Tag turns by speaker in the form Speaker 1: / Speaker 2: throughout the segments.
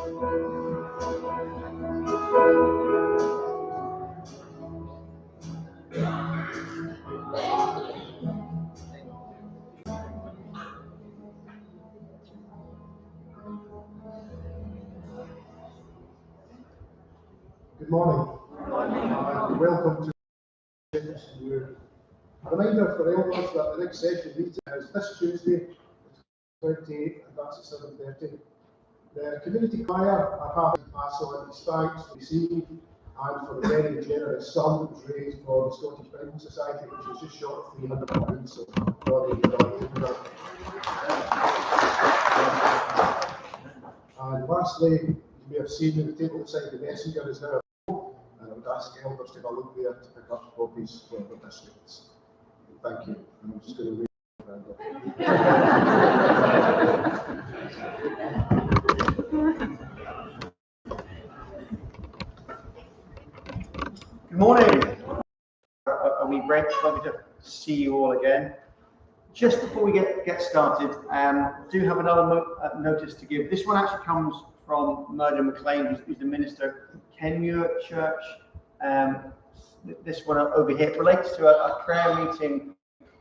Speaker 1: Good morning. Welcome to Shettleston. A reminder for elders that the next session meeting is this Tuesday, the 28th, and that's at 7:30. The community choir are happy to pass on its thanks for this evening and for the very generous sum that was raised for the Scottish Bible Society, which was just short of £300. So, and lastly, you may have seen that the table beside the messenger is now, and I would ask elders to have a look there to pick up copies for the districts. Thank you. I'm just going to wait around up.
Speaker 2: Good morning. A wee break. Lovely to see you all again. Just before we get started, do have another notice to give. This one actually comes from Murdo McLean, who's the minister in Kenmure Church. This one over here relates to a prayer meeting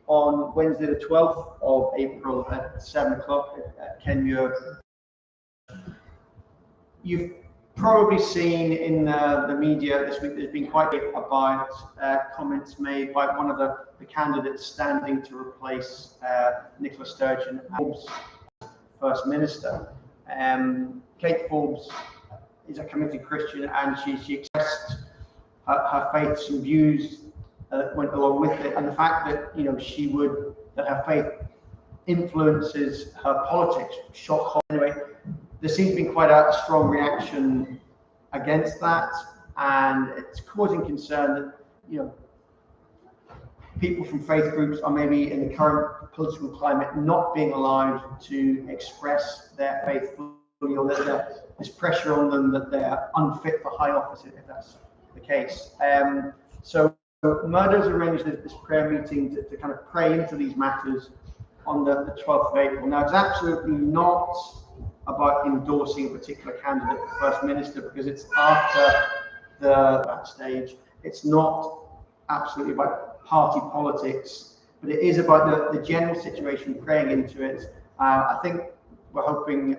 Speaker 2: on Wednesday the 12th of April at 7 o'clock at Kenmure. You've probably seen in the media this week there's been quite a bit about comments made by one of the candidates standing to replace Nicola Sturgeon as First Minister. Kate Forbes is a committed Christian, and she expressed her faiths and views that went along with it, and the fact that that her faith influences her politics. Shock. Anyway, there seems to be quite a strong reaction against that, and it's causing concern that people from faith groups are maybe in the current political climate not being allowed to express their faith fully, or that there's pressure on them that they're unfit for high office if that's the case. So Murdo's arranged this prayer meeting to kind of pray into these matters on the 12th of April. Now, it's absolutely not about endorsing a particular candidate for First Minister, because it's after that stage. It's not absolutely about party politics, but it is about the general situation, praying into it. I think we're hoping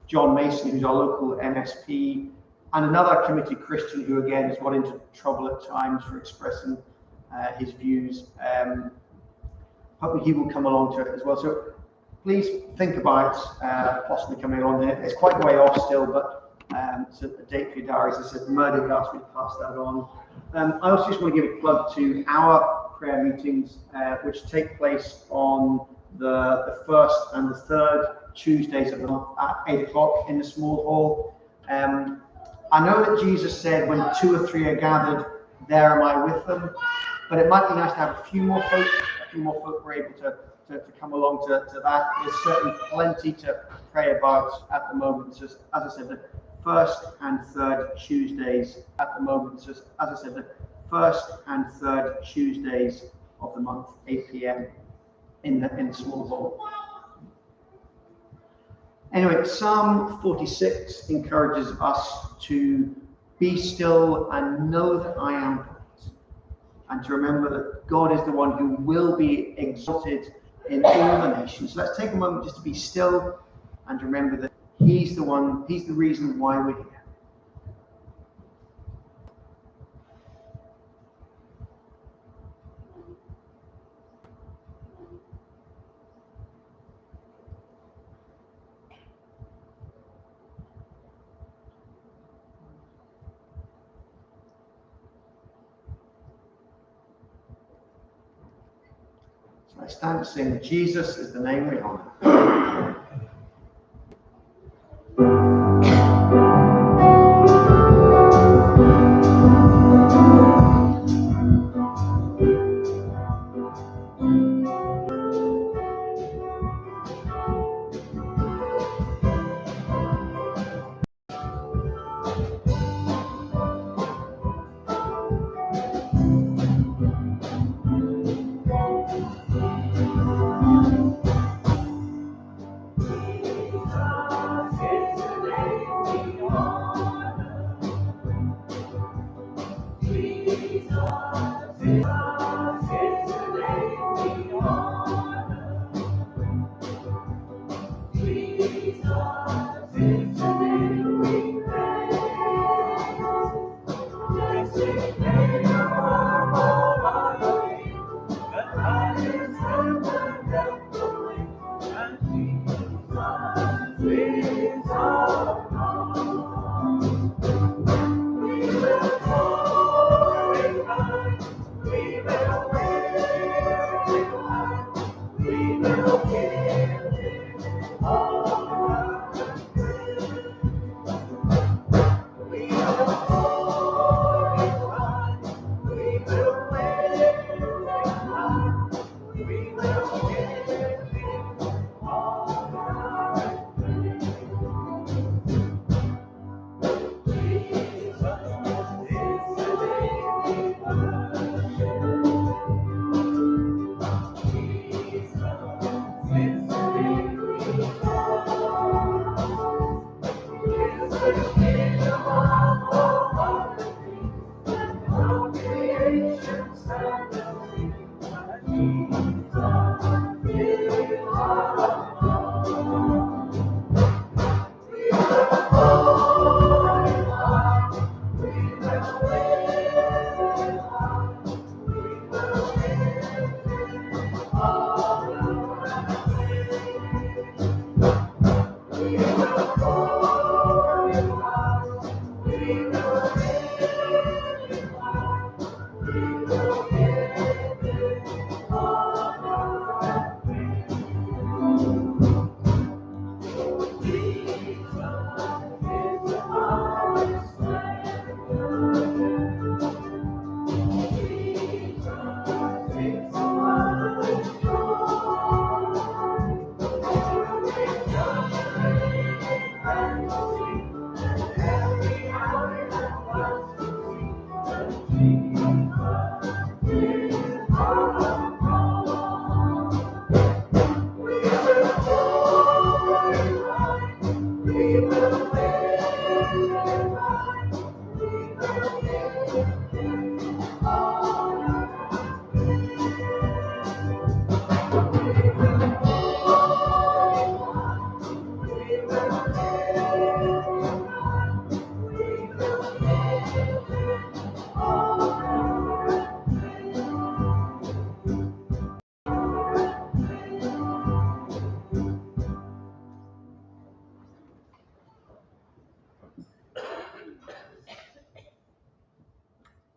Speaker 2: John Mason, who's our local MSP, and another committed Christian who again has got into trouble at times for expressing his views, hopefully he will come along to it as well. So please think about possibly coming along. It's quite a way off still, but it's a date for your diaries. As I said, Murdo asked me to pass that on. I also just want to give a plug to our prayer meetings, which take place on the 1st and the 3rd Tuesdays of the month at 8 o'clock in the small hall. I know that Jesus said, when 2 or 3 are gathered, there am I with them, but it might be nice to have a few more folk were able to come along to that. There's certainly plenty to pray about at the moment. So, as I said, the 1st and 3rd Tuesdays at the moment. So, as I said, the 1st and 3rd Tuesdays of the month, 8 p.m. in the small hall. Anyway, Psalm 46 encourages us to be still and know that I am God, and to remember that God is the one who will be exalted in all the nations. So let's take a moment just to be still and to remember that He's the one, He's the reason why we're here. So I stand to sing, Jesus is the name we honor.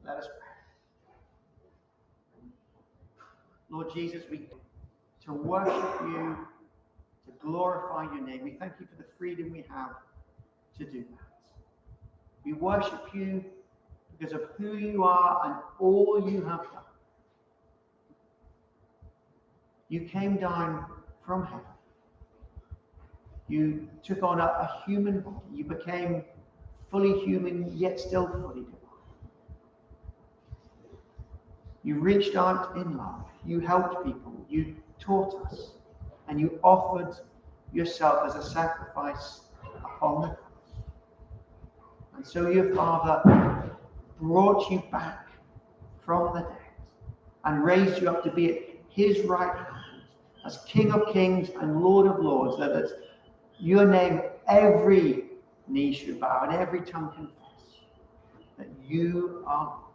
Speaker 2: Let us pray. Lord Jesus, we to worship you, to glorify your name. We thank you for the freedom we have to do that. We worship you because of who you are and all you have done. You came down from heaven. You took on a human body. You became fully human, yet still fully divine. You reached out in love. You helped people. You taught us. And you offered yourself as a sacrifice upon the cross. And so your Father brought you back from the dead and raised you up to be at his right hand as King of Kings and Lord of Lords, that at your name every knee should bow and every tongue confess that you are Lord.